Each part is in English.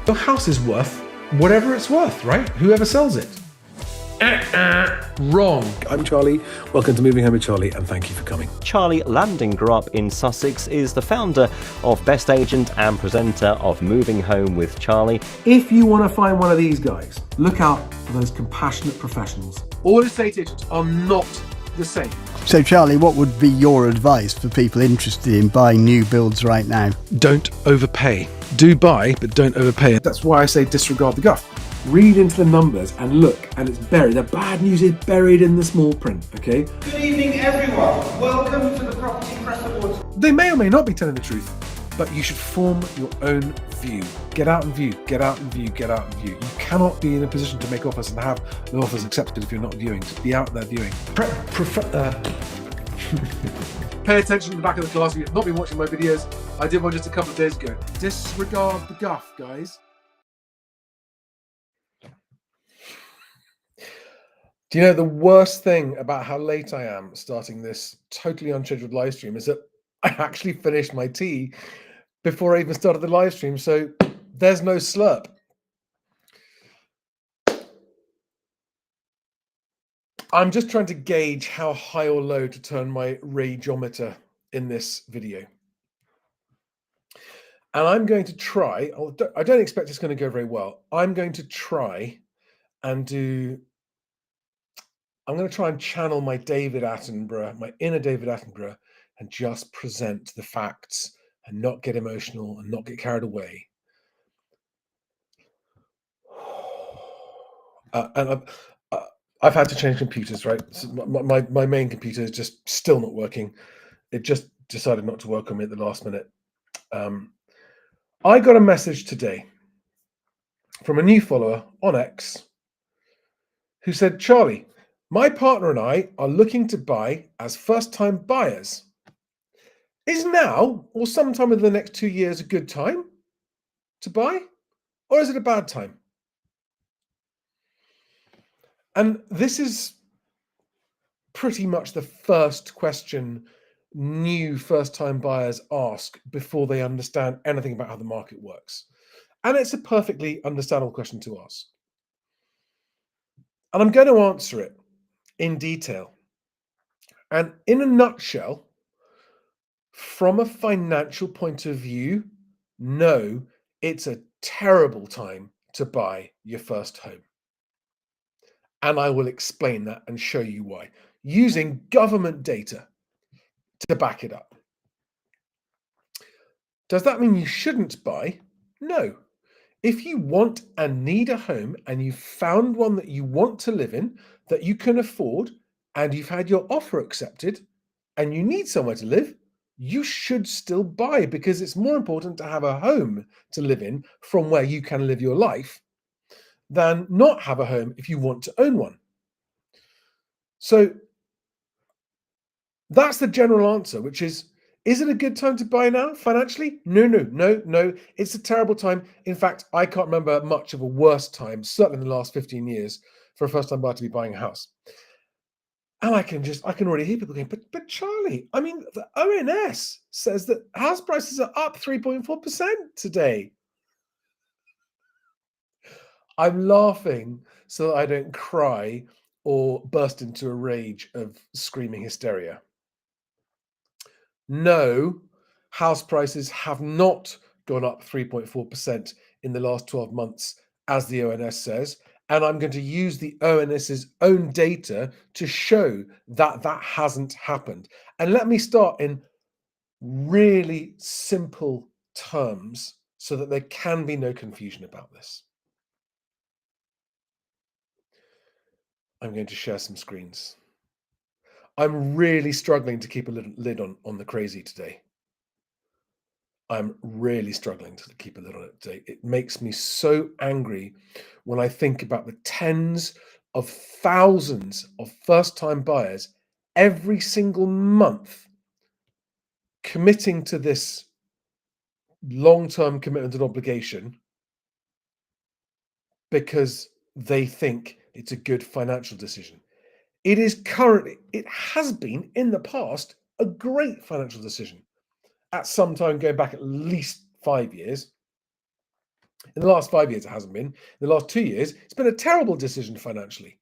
Your house is worth whatever it's worth, right? Whoever sells it. Wrong. I'm Charlie. Welcome to Moving Home with Charlie, and thank you for coming. Charlie Landing grew up in Sussex, is the founder of Best Agent and presenter of Moving Home with Charlie. If you want to find one of these guys, look out for those compassionate professionals. All estate agents are not the same. So Charlie, what would be your advice for people interested in buying new builds right now? Don't overpay. Do buy, but don't overpay. That's why I say disregard the guff. Read into the numbers and look, and it's buried. The bad news is buried in the small print, okay? Good evening, everyone. Welcome to the Property Press Awards. They may or may not be telling the truth, but you should form your own view. Get out and view, get out and view, get out and view. You cannot be in a position to make offers and have the offers accepted if you're not viewing. Just be out there viewing. Pay attention to the back of the class. If you've not been watching my videos, I did one just a couple of days ago. Disregard the guff, guys. Do you know the worst thing about how late I am starting this totally unscheduled live stream is that I actually finished my tea before I even started the live stream, so there's no slurp. I'm just trying to gauge how high or low to turn my rageometer in this video. And I'm going to try, I don't expect it's going to go very well. I'm going to try and I'm going to try and channel my David Attenborough, my inner David Attenborough, and just present the facts and not get emotional and not get carried away. And I've had to change computers, right? So my main computer is just still not working. It just decided not to work on me at the last minute. I got a message today from a new follower on X who said, Charlie, my partner and I are looking to buy as first-time buyers. Is now or sometime in the next 2 years a good time to buy, or is it a bad time? And this is pretty much the first question new first-time buyers ask before they understand anything about how the market works. And it's a perfectly understandable question to ask. And I'm going to answer it in detail. And in a nutshell, from a financial point of view, no, it's a terrible time to buy your first home. And I will explain that and show you why, using government data to back it up. Does that mean you shouldn't buy? No. If you want and need a home and you've found one that you want to live in, that you can afford, and you've had your offer accepted, and you need somewhere to live, you should still buy, because it's more important to have a home to live in from where you can live your life than not have a home if you want to own one. So that's the general answer, which is it a good time to buy now financially? No. It's a terrible time. In fact, I can't remember much of a worse time, certainly in the last 15 years, for a first-time buyer to be buying a house. And I can already hear people going, but Charlie, I mean, the ONS says that house prices are up 3.4% today. I'm laughing so that I don't cry or burst into a rage of screaming hysteria. No, house prices have not gone up 3.4% in the last 12 months, as the ONS says. And I'm going to use the ONS's own data to show that that hasn't happened. And let me start in really simple terms so that there can be no confusion about this. I'm going to share some screens. I'm really struggling to keep a lid on the crazy today. I'm really struggling to keep a lid on it today. It makes me so angry when I think about the tens of thousands of first-time buyers every single month committing to this long-term commitment and obligation because they think it's a good financial decision. It has been in the past a great financial decision at some time going back at least 5 years. In the last 5 years, it hasn't been. In the last 2 years, it's been a terrible decision financially.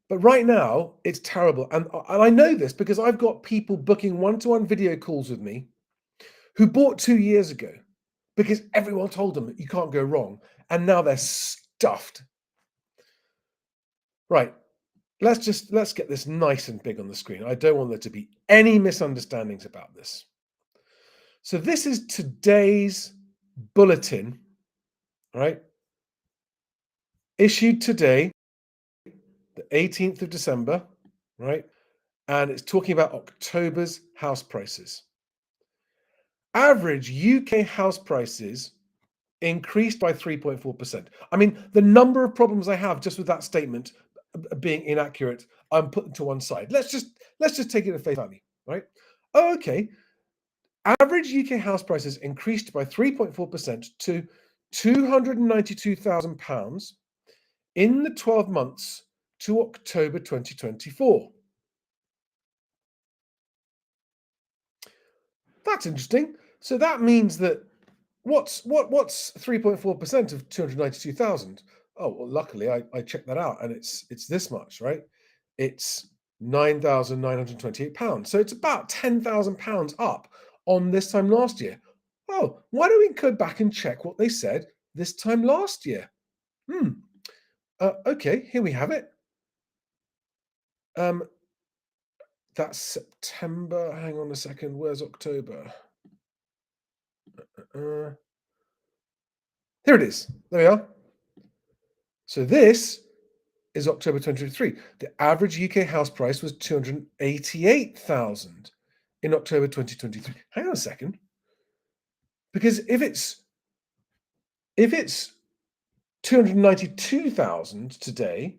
But right now, it's terrible. And I know this because I've got people booking one-to-one video calls with me who bought 2 years ago because everyone told them that you can't go wrong. And now they're stuffed. Right. Let's get this nice and big on the screen. I don't want there to be any misunderstandings about this. So this is today's bulletin, right? Issued today, the 18th of December, right? And it's talking about October's house prices. Average UK house prices increased by 3.4%. I mean, the number of problems I have just with that statement being inaccurate, I'm putting to one side. Let's just take it at face value, right? Oh, okay. Average UK house prices increased by 3.4% to £292,000 in the 12 months to October 2024. That's interesting. So that means that what's 3.4% of 292,000? Oh, well, luckily I checked that out and it's this much, right? It's £9,928. So it's about £10,000 up on this time last year. Oh, why don't we go back and check what they said this time last year? Okay, here we have it. That's September. Hang on a second. Where's October? Here it is. There we are. So this is October 2023. The average UK house price was 288,000 in October 2023. Hang on a second. Because if it's 292,000 today,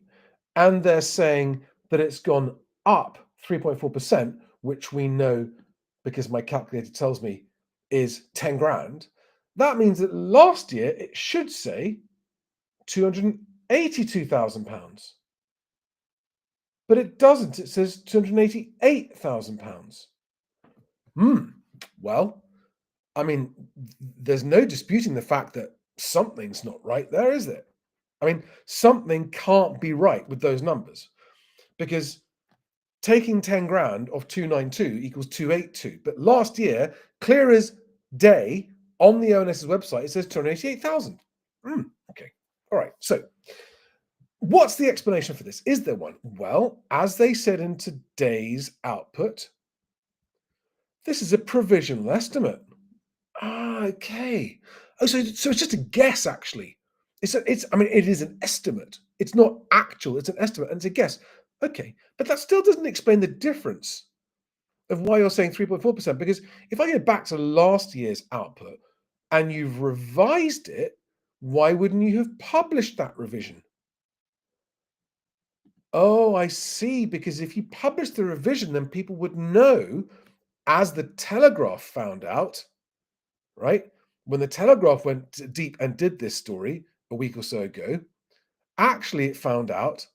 and they're saying that it's gone up 3.4%, which we know because my calculator tells me is 10 grand, that means that last year it should say £282,000. But it doesn't. It says £288,000. Well, I mean, there's no disputing the fact that something's not right there, is there? I mean, something can't be right with those numbers because taking 10 grand off 292 equals 282. But last year, clear as day on the ONS's website, it says 288,000. Okay. All right. So what's the explanation for this? Is there one? Well, as they said in today's output, this is a provisional estimate. Okay. Oh, so it's just a guess, actually. I mean, it is an estimate. It's not actual, it's an estimate, and it's a guess. Okay, but that still doesn't explain the difference of why you're saying 3.4%, because if I go back to last year's output and you've revised it, why wouldn't you have published that revision? Oh, I see, because if you publish the revision, then people would know, as the Telegraph found out, right? When the Telegraph went deep and did this story a week or so ago, actually it found out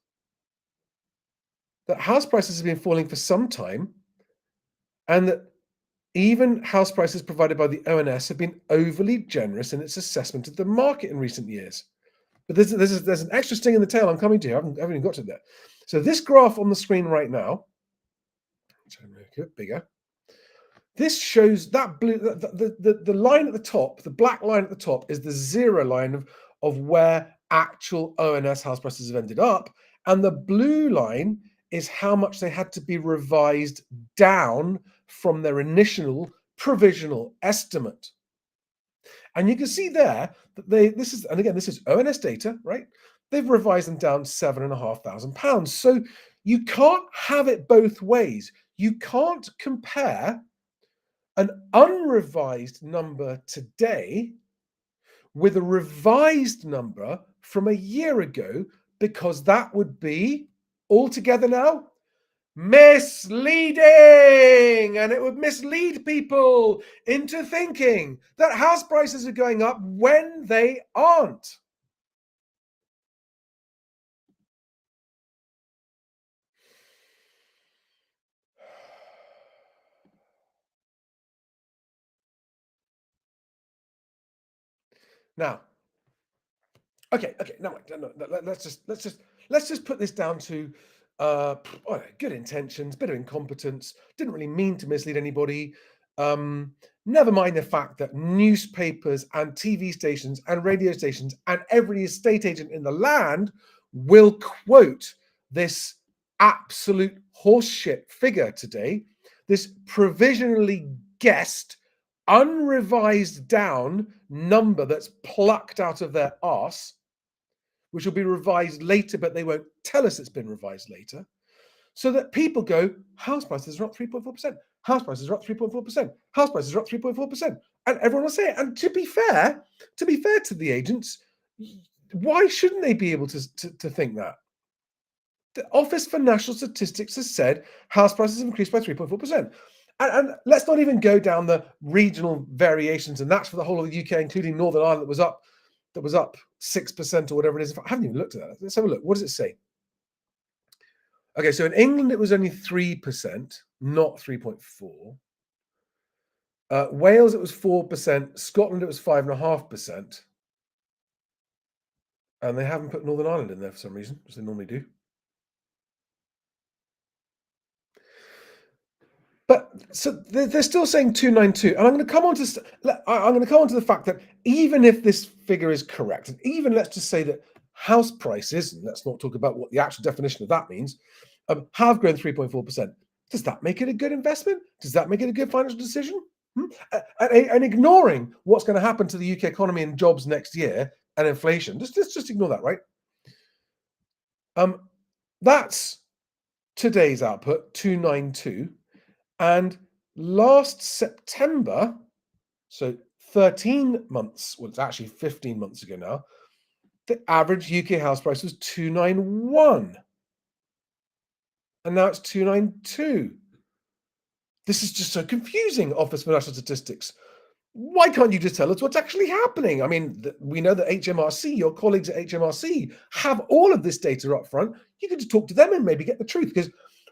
that house prices have been falling for some time and that even house prices provided by the ONS have been overly generous in its assessment of the market in recent years. But there's an extra sting in the tail I'm coming to. I haven't even got to that. So this graph on the screen right now, try and make it bigger. This shows that blue, the line at the top, the black line at the top is the zero line of where actual ONS house prices have ended up. And the blue line is how much they had to be revised down from their initial provisional estimate. And you can see there that this is ONS data, right? They've revised them down £7,500. So you can't have it both ways. You can't compare an unrevised number today with a revised number from a year ago, because that would be altogether now misleading, and it would mislead people into thinking that house prices are going up when they aren't. Now, okay, no, let's just put this down to good intentions, bit of incompetence, didn't really mean to mislead anybody. Never mind the fact that newspapers and TV stations and radio stations and every estate agent in the land will quote this absolute horseshit figure today, this provisionally guessed, unrevised down number that's plucked out of their arse, which will be revised later, but they won't tell us it's been revised later, so that people go, house prices are up 3.4%, house prices are up 3.4%, house prices are up 3.4%, and everyone will say it. And to be fair to the agents, why shouldn't they be able to think that? The Office for National Statistics has said house prices have increased by 3.4%. And let's not even go down the regional variations, and that's for the whole of the UK, including Northern Ireland, that was up 6% or whatever it is. I haven't even looked at that. Let's have a look. What does it say? Okay, so in England it was only 3%, not 3.4. Wales it was 4%. Scotland it was 5.5%. And they haven't put Northern Ireland in there for some reason, as they normally do. But so they're still saying 292, and I'm going to come on to the fact that even if this figure is correct, and even let's just say that house prices, and let's not talk about what the actual definition of that means, have grown 3.4%. Does that make it a good investment? Does that make it a good financial decision? And ignoring what's going to happen to the UK economy and jobs next year and inflation, just ignore that, right? That's today's output, 292. And last September, so 13 months, well, it's actually 15 months ago now, the average UK house price was 291. And now it's 292. This is just so confusing, Office for National Statistics. Why can't you just tell us what's actually happening? I mean, we know that HMRC, your colleagues at HMRC, have all of this data up front. You could just talk to them and maybe get the truth, because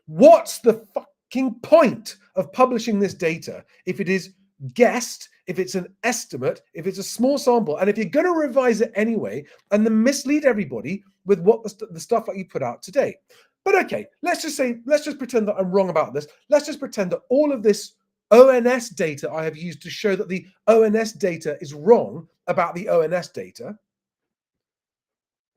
what's the fucking point of publishing this data if it is guessed, if it's an estimate, if it's a small sample, and if you're going to revise it anyway and then mislead everybody with what the stuff that you put out today? But okay, let's just pretend that I'm wrong about this. Let's just pretend that all of this ONS data I have used to show that the ONS data is wrong about the ONS data,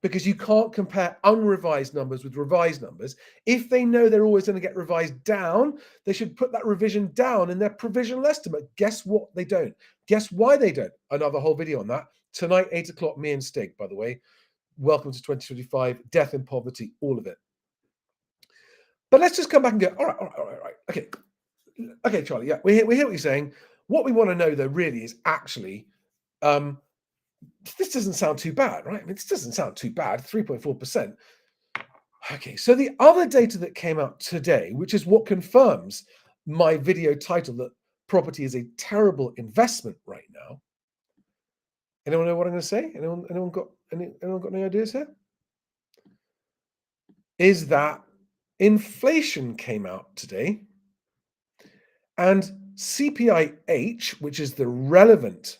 because you can't compare unrevised numbers with revised numbers. If they know they're always going to get revised down, they should put that revision down in their provisional estimate. Guess what? They don't. Guess why they don't? Another whole video on that. Tonight, 8 o'clock, me and Stig, by the way. Welcome to 2025, death and poverty, all of it. But let's just come back and go, all right. Okay, Charlie, yeah, we hear what you're saying. What we want to know, though, really is actually, this doesn't sound too bad, right? I mean, this doesn't sound too bad, 3.4%. Okay, so the other data that came out today, which is what confirms my video title that property is a terrible investment right now. Anyone know what I'm going to say? Anyone got any ideas here? Is that inflation came out today, and CPIH, which is the relevant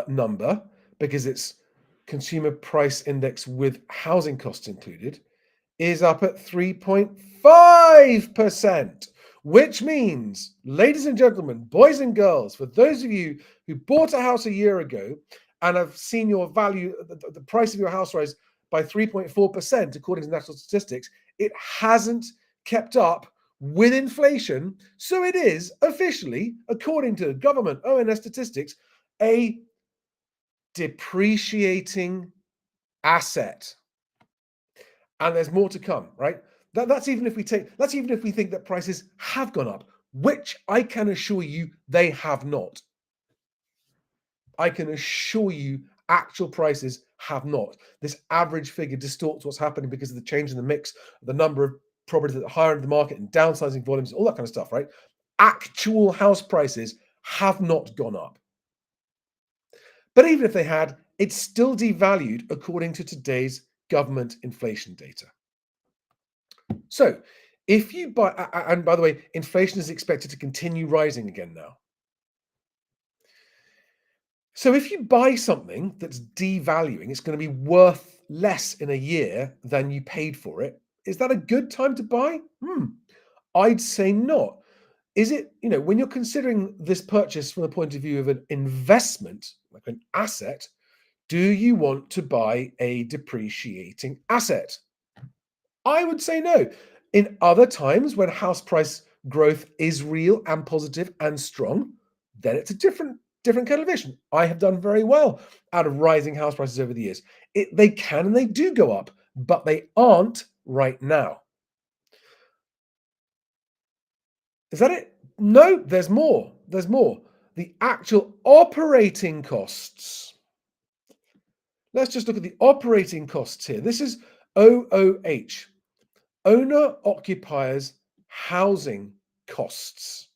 number because it's consumer price index with housing costs included, is up at 3.5%, which means, ladies and gentlemen, boys and girls, for those of you who bought a house a year ago and have seen your value, the price of your house rise by 3.4%, according to national statistics, it hasn't kept up with inflation. So it is officially, according to government ONS statistics, a depreciating asset. And there's more to come, right? That's even if we think that prices have gone up, which I can assure you they have not. I can assure you actual prices have not. This average figure distorts what's happening because of the change in the mix, the number of properties that are higher in the market and downsizing volumes, all that kind of stuff, right? Actual house prices have not gone up. But even if they had, it's still devalued according to today's government inflation data. So if you buy, and by the way, inflation is expected to continue rising again now. So if you buy something that's devaluing, it's going to be worth less in a year than you paid for it. Is that a good time to buy? I'd say not. Is it, when you're considering this purchase from the point of view of an investment, like an asset, do you want to buy a depreciating asset? I would say no. In other times when house price growth is real and positive and strong, then it's a different kettle of fish. I have done very well out of rising house prices over the years. They can and they do go up, but they aren't right now. Is that it? No, there's more. There's more. The actual operating costs. Let's just look at the operating costs here. This is OOH, owner occupiers housing costs.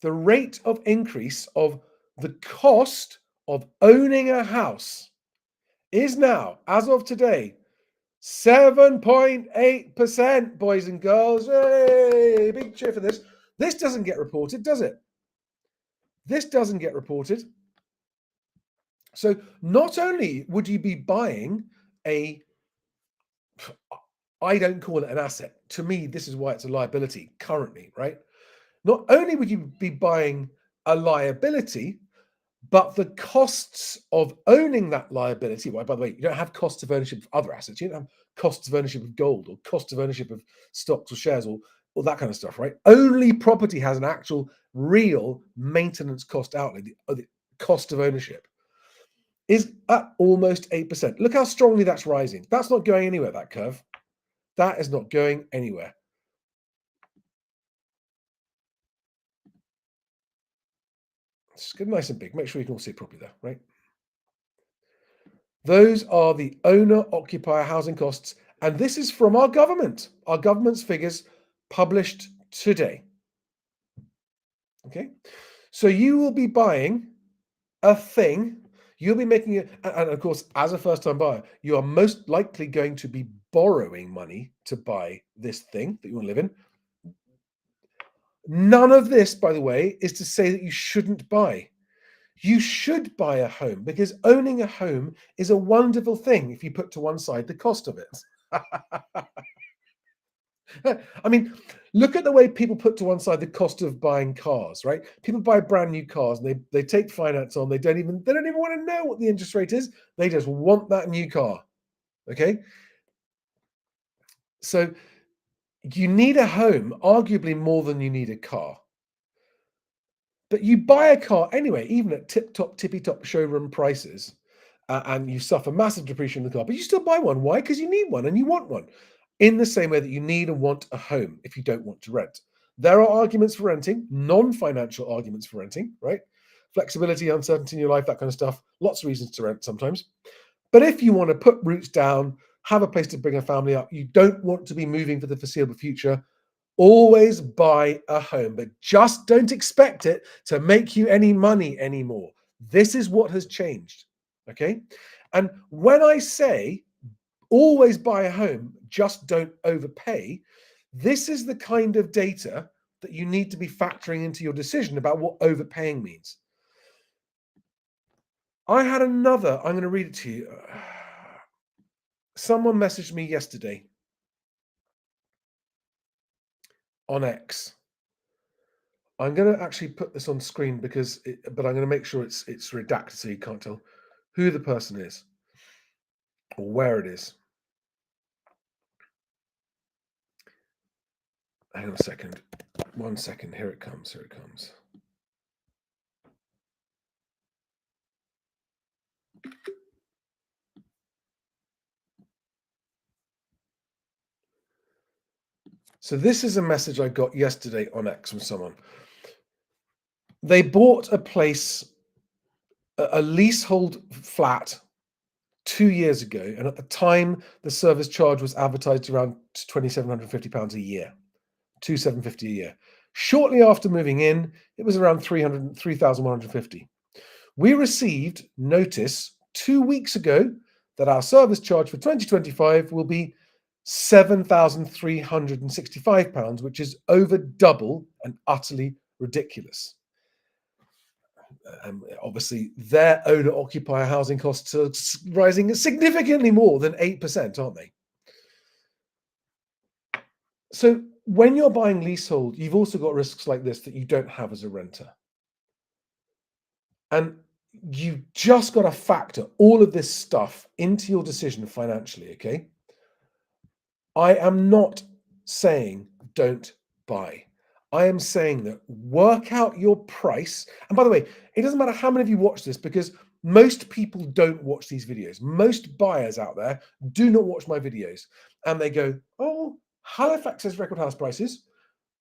The rate of increase of the cost of owning a house is now, as of today, 7.8%, boys and girls. Hey, big cheer for this. This doesn't get reported, does it? This doesn't get reported. So not only would you be buying I don't call it an asset. To me, this is why it's a liability currently, right? Not only would you be buying a liability, but the costs of owning that liability, by the way, you don't have costs of ownership of other assets. You don't have costs of ownership of gold or cost of ownership of stocks or shares or that kind of stuff, right? Only property has an actual real maintenance cost outlay, the cost of ownership is at almost 8%. Look how strongly that's rising. That's not going anywhere, that curve. That is not going anywhere. Just get nice and big. Make sure you can all see it properly there, right? Those are the owner-occupier housing costs. And this is from our government. Our government's figures published today. Okay? So you will be buying a thing. You'll be making it, and of course, as a first-time buyer, you are most likely going to be borrowing money to buy this thing that you want to live in. None of this, by the way, is to say that you shouldn't buy. You should buy a home because owning a home is a wonderful thing if you put to one side the cost of it. I mean, look at the way people put to one side the cost of buying cars, right? People buy brand new cars and they take finance on. They don't even want to know what the interest rate is. They just want that new car. Okay? So you need a home, arguably more than you need a car. But you buy a car anyway, even at tip-top, tippy-top showroom prices, and you suffer massive depreciation in the car, but you still buy one. Why? Because you need one and you want one. In the same way that you need and want a home if you don't want to rent. There are arguments for renting, non-financial arguments for renting, right? Flexibility, uncertainty in your life, that kind of stuff. Lots of reasons to rent sometimes. But if you want to put roots down, have a place to bring a family up, you don't want to be moving for the foreseeable future, always buy a home, but just don't expect it to make you any money anymore. This is what has changed, okay? And when I say always buy a home, just don't overpay, this is the kind of data that you need to be factoring into your decision about what overpaying means. I had another, I'm going to read it to you. Someone messaged me yesterday on X. I'm going to actually put this on screen but I'm going to make sure it's redacted so you can't tell who the person is or where it is. Hang on a second. 1 second. Here it comes. Here it comes. So this is a message I got yesterday on X from someone. They bought a place, a leasehold flat 2 years ago, and at the time the service charge was advertised around £2,750 a year, £2,750 a year. Shortly after moving in, it was around £3,150. We received notice 2 weeks ago that our service charge for 2025 will be £7,365, which is over double and utterly ridiculous. obviously their owner-occupier housing costs are rising significantly more than 8%, aren't they? So when you're buying leasehold, you've also got risks like this that you don't have as a renter. And you've just got to factor all of this stuff into your decision financially, okay? I am not saying don't buy. I am saying that work out your price. And by the way, it doesn't matter how many of you watch this, because most people don't watch these videos. Most buyers out there do not watch my videos. And they go, oh, Halifax says record house prices.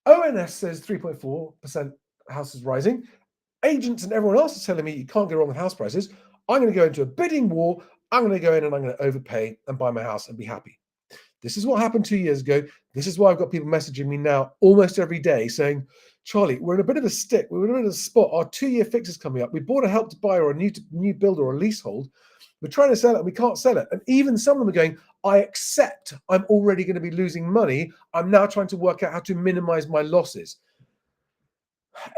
ONS says 3.4% houses rising. Agents and everyone else is telling me you can't go wrong with house prices. I'm going to go into a bidding war. I'm going to go in and I'm going to overpay and buy my house and be happy. This is what happened 2 years ago. This is why I've got people messaging me now almost every day saying, Charlie, we're in a bit of a stick. We're in a bit of a spot. Our 2-year fix is coming up. We bought a Help to Buy or a new build or a leasehold. We're trying to sell it and we can't sell it. And even some of them are going, I accept I'm already going to be losing money. I'm now trying to work out how to minimize my losses.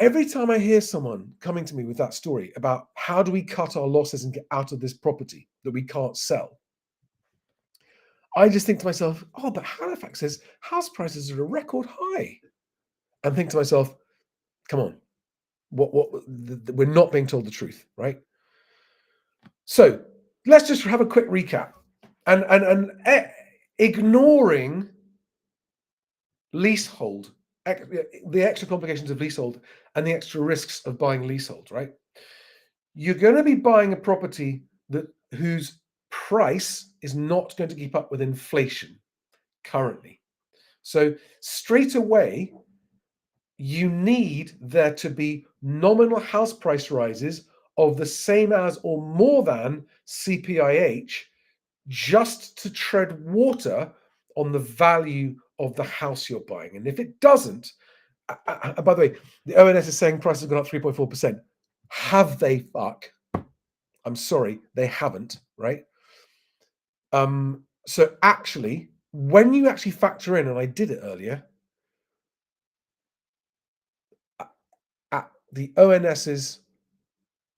Every time I hear someone coming to me with that story about how do we cut our losses and get out of this property that we can't sell, I just think to myself, oh, but Halifax says house prices are at a record high. And think to myself, come on, we're not being told the truth, right? So let's just have a quick recap. And ignoring leasehold, the extra complications of leasehold and the extra risks of buying leasehold, right? You're going to be buying a property whose price is not going to keep up with inflation currently. So straight away, you need there to be nominal house price rises of the same as or more than CPIH, just to tread water on the value of the house you're buying. And if it doesn't, by the way, the ONS is saying prices have gone up 3.4%. Have they? Fuck. I'm sorry, they haven't, right? So actually, when you actually factor in, and I did it earlier, at the ONS's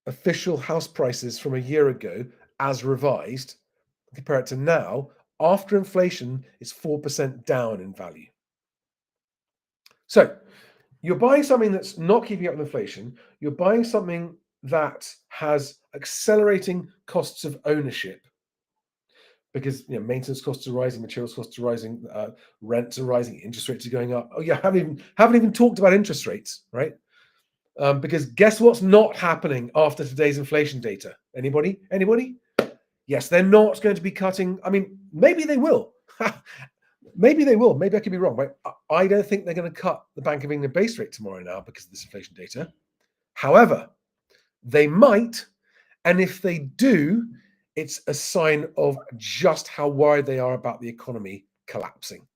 official house prices from a year ago, as revised, compare it to now, after inflation, it's 4% down in value. So you're buying something that's not keeping up with inflation. You're buying something that has accelerating costs of ownership, because maintenance costs are rising, materials costs are rising, rents are rising, interest rates are going up. Oh yeah, haven't even talked about interest rates, right? Because guess what's not happening after today's inflation data? Anybody? Yes, they're not going to be cutting. I mean, maybe they will. Maybe they will. Maybe I could be wrong, right? I don't think they're going to cut the Bank of England base rate tomorrow now because of this inflation data. However, they might. And if they do, it's a sign of just how worried they are about the economy collapsing.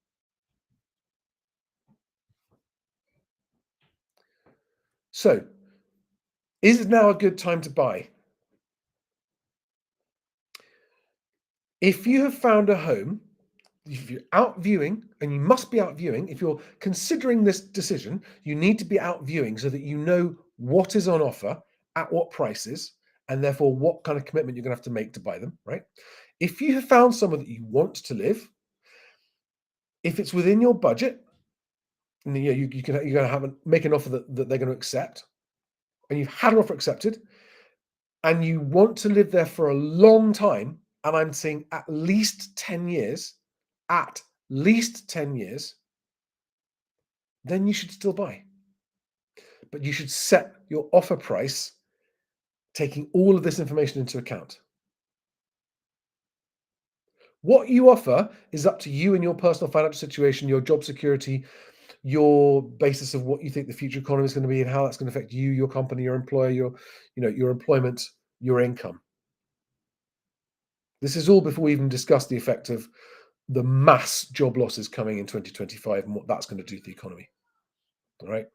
So, is it now a good time to buy? If you have found a home, if you're out viewing, and you must be out viewing, if you're considering this decision, you need to be out viewing so that you know what is on offer, at what prices, and therefore what kind of commitment you're going to have to make to buy them, right? If you have found somewhere that you want to live, if it's within your budget, and you're going to make an offer that they're going to accept, and you've had an offer accepted, and you want to live there for a long time, and I'm saying at least 10 years, then you should still buy. But you should set your offer price taking all of this information into account. What you offer is up to you and your personal financial situation, your job security, your basis of what you think the future economy is going to be and how that's going to affect you, your company, your employer, your employment, your income. This is all before we even discuss the effect of the mass job losses coming in 2025 and what that's going to do to the economy. All right.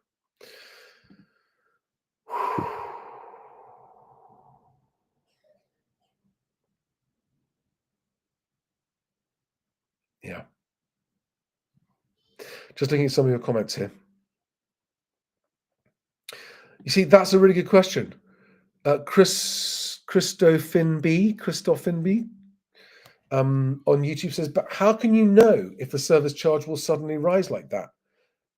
Yeah. Just looking at some of your comments here. You see, that's a really good question. Christoph Finby on YouTube says, but how can you know if the service charge will suddenly rise like that?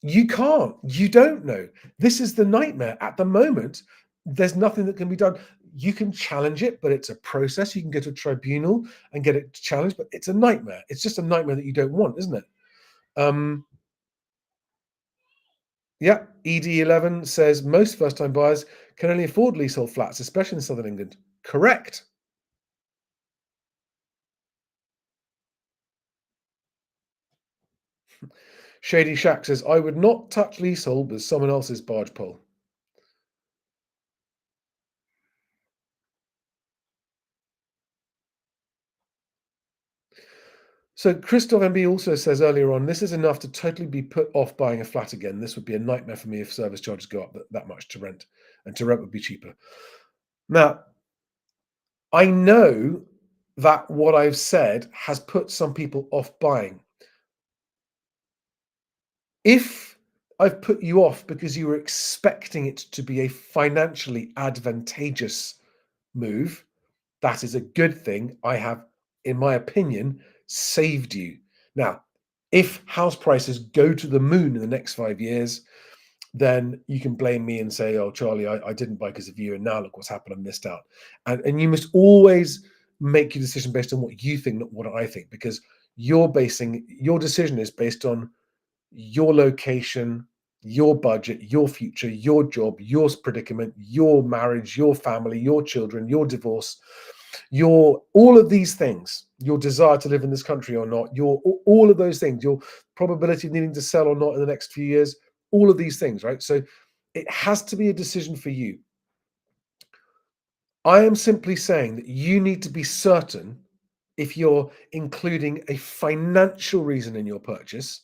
You can't. You don't know. This is the nightmare. At the moment, there's nothing that can be done. You can challenge it, but it's a process. You can go to a tribunal and get it challenged, but it's a nightmare. It's just a nightmare that you don't want, isn't it? Yeah, ED11 says most first-time buyers can only afford leasehold flats, especially in southern England. Correct. Shady Shack says, I would not touch leasehold with someone else's barge pole. So Christoph MB also says earlier on, this is enough to totally be put off buying a flat again. This would be a nightmare for me if service charges go up that much to rent, and to rent would be cheaper. Now, I know that what I've said has put some people off buying. If I've put you off because you were expecting it to be a financially advantageous move, that is a good thing. I have, in my opinion, saved you. Now, if house prices go to the moon in the next 5 years, then you can blame me and say, oh, Charlie, I didn't buy because of you, and now look what's happened, I missed out. And you must always make your decision based on what you think, not what I think, because your decision is based on your location, your budget, your future, your job, your predicament, your marriage, your family, your children, your divorce, all of these things, your desire to live in this country or not, all of those things, your probability of needing to sell or not in the next few years, all of these things, right? So it has to be a decision for you. I am simply saying that you need to be certain, if you're including a financial reason in your purchase,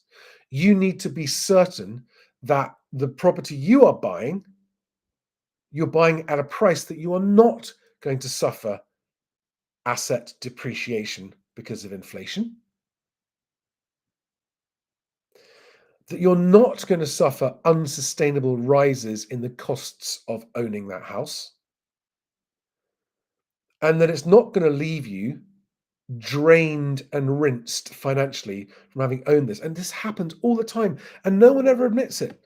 you need to be certain that the property you are buying, you're buying at a price that you are not going to suffer asset depreciation because of inflation, that you're not going to suffer unsustainable rises in the costs of owning that house, and that it's not going to leave you drained and rinsed financially from having owned this. And this happens all the time, and no one ever admits it,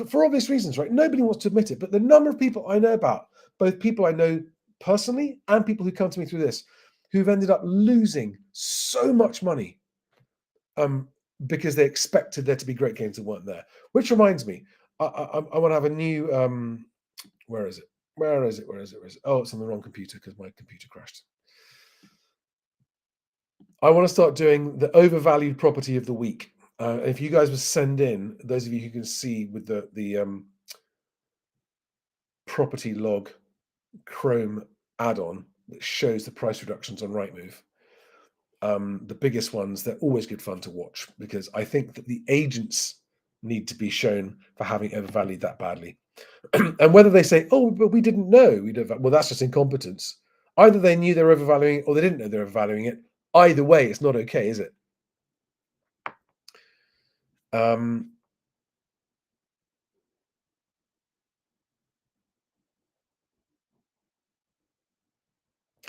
for obvious reasons, right? Nobody wants to admit it, but the number of people I know about, both people I know personally and people who come to me through this, who've ended up losing so much money because they expected there to be great gains that weren't there. Which reminds me, I want to have a new where is it? Oh, it's on the wrong computer because my computer crashed. I want to start doing the overvalued property of the week. If you guys would send in, those of you who can see with the property log Chrome add-on that shows the price reductions on Rightmove, the biggest ones, they're always good fun to watch, because I think that the agents need to be shown for having overvalued that badly. And whether they say, oh, but we didn't know, well, that's just incompetence. Either they knew they were overvaluing it or they didn't know they were overvaluing it. Either way, it's not okay, is it?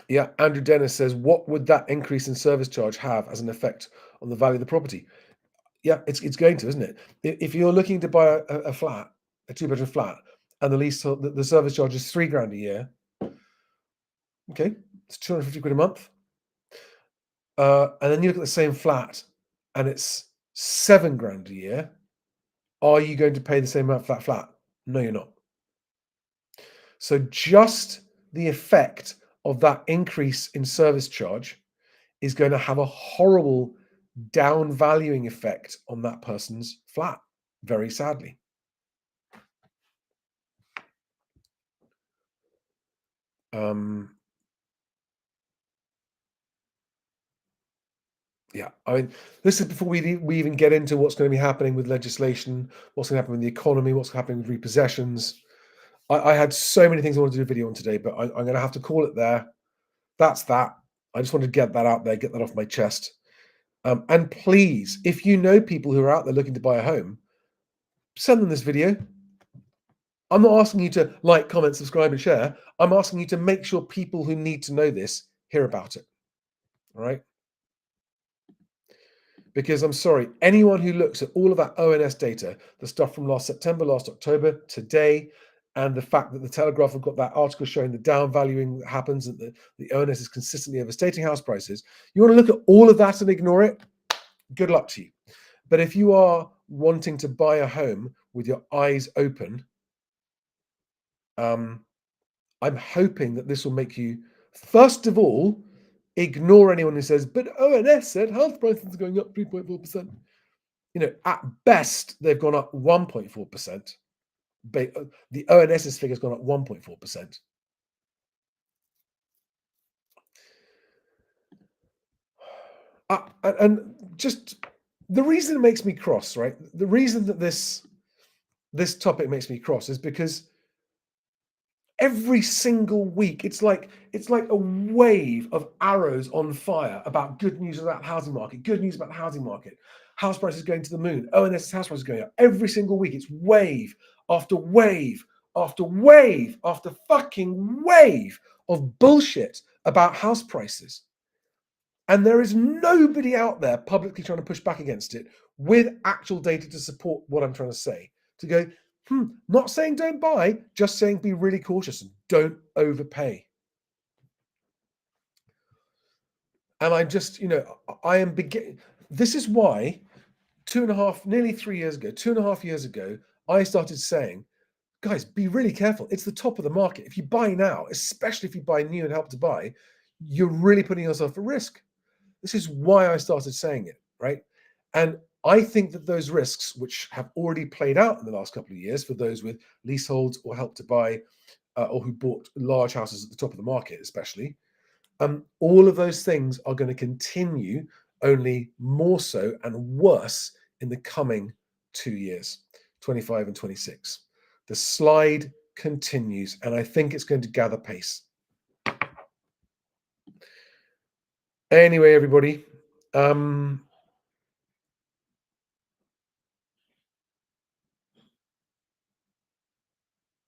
Yeah, Andrew Dennis says, what would that increase in service charge have as an effect on the value of the property? Yeah, it's going to, isn't it? If you're looking to buy a flat, a 2-bedroom flat, and the service charge is £3,000 a year, okay, it's 250 quid a month. And then you look at the same flat and it's £7,000 a year. Are you going to pay the same amount for that flat? No, you're not. So just the effect of that increase in service charge is going to have a horrible down valuing effect on that person's flat, very sadly. Yeah, I mean, this is before we even get into what's going to be happening with legislation, what's going to happen with the economy, what's happening with repossessions. I had so many things I wanted to do a video on today, but I'm going to have to call it there. That's that. I just wanted to get that out there, get that off my chest. And please, if you know people who are out there looking to buy a home, send them this video. I'm not asking you to like, comment, subscribe, and share. I'm asking you to make sure people who need to know this hear about it. All right? Because I'm sorry, anyone who looks at all of that ONS data, the stuff from last September, last October, today, and the fact that the Telegraph have got that article showing the downvaluing that happens and the ONS is consistently overstating house prices, you want to look at all of that and ignore it? Good luck to you. But if you are wanting to buy a home with your eyes open, I'm hoping that this will make you, first of all, ignore anyone who says, but ONS said house prices are going up 3.4%. You know, at best, they've gone up 1.4%. The ONS's figure's gone up 1.4%. And just the reason it makes me cross, right? The reason that this topic makes me cross is because every single week it's like a wave of arrows on fire about good news about the housing market, good news about the housing market, house prices going to the moon, ONS house prices going up. Every single week it's wave after wave after wave after fucking wave of bullshit about house prices. And there is nobody out there publicly trying to push back against it with actual data to support what I'm trying to say. To go, not saying don't buy, just saying be really cautious and don't overpay. And I just, you know, I am beginning. This is why nearly 3 years ago, 2.5 years ago, I started saying, guys, be really careful. It's the top of the market. If you buy now, especially if you buy new and Help to Buy, you're really putting yourself at risk. This is why I started saying it, right? And I think that those risks, which have already played out in the last couple of years for those with leaseholds or Help to Buy, or who bought large houses at the top of the market, especially, all of those things are going to continue, only more so and worse in the coming 2 years, 25 and 26. The slide continues, and I think it's going to gather pace. Anyway, everybody,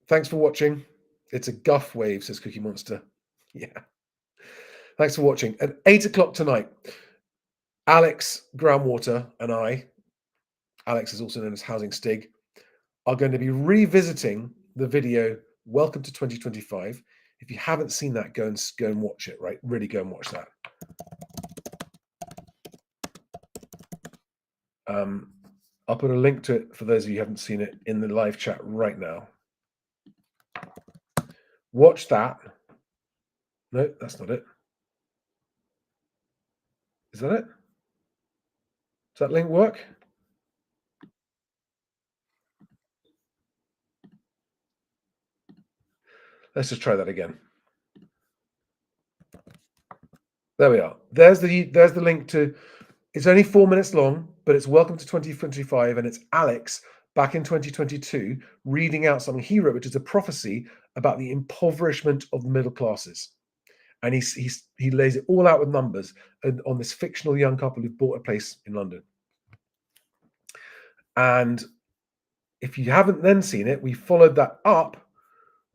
thanks for watching. It's a guff wave, says Cookie Monster. Yeah. Thanks for watching. At 8 o'clock tonight, Alex Groundwater and I, Alex is also known as Housing Stig, are going to be revisiting the video Welcome to 2025. If you haven't seen that, go and watch it, right? Really go and watch that. I'll put a link to it for those of you who haven't seen it in the live chat right now. Watch that. No, that's not it. Is that it? Does that link work? Let's just try that again. There we are. There's the link to. It's only 4 minutes long, but it's Welcome to 2025, and it's Alex back in 2022 reading out something he wrote, which is a prophecy about the impoverishment of the middle classes. And he lays it all out with numbers on this fictional young couple who bought a place in London. And if you haven't then seen it, we followed that up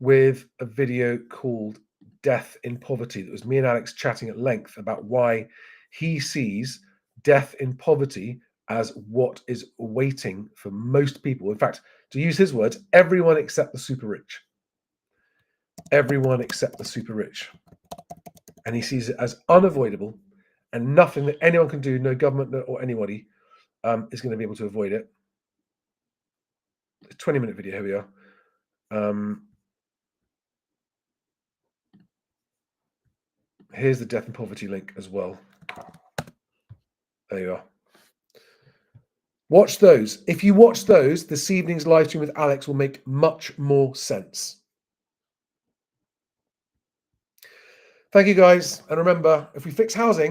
with a video called Death in Poverty. That was me and Alex chatting at length about why he sees death in poverty as what is waiting for most people. In fact, to use his words, everyone except the super rich. Everyone except the super rich. And he sees it as unavoidable and nothing that anyone can do, no government or anybody, is going to be able to avoid it. A 20-minute video, here we are. Here's the death and poverty link as well. There you are. Watch those. If you watch those, this evening's live stream with Alex will make much more sense. Thank you, guys. And remember, if we fix housing,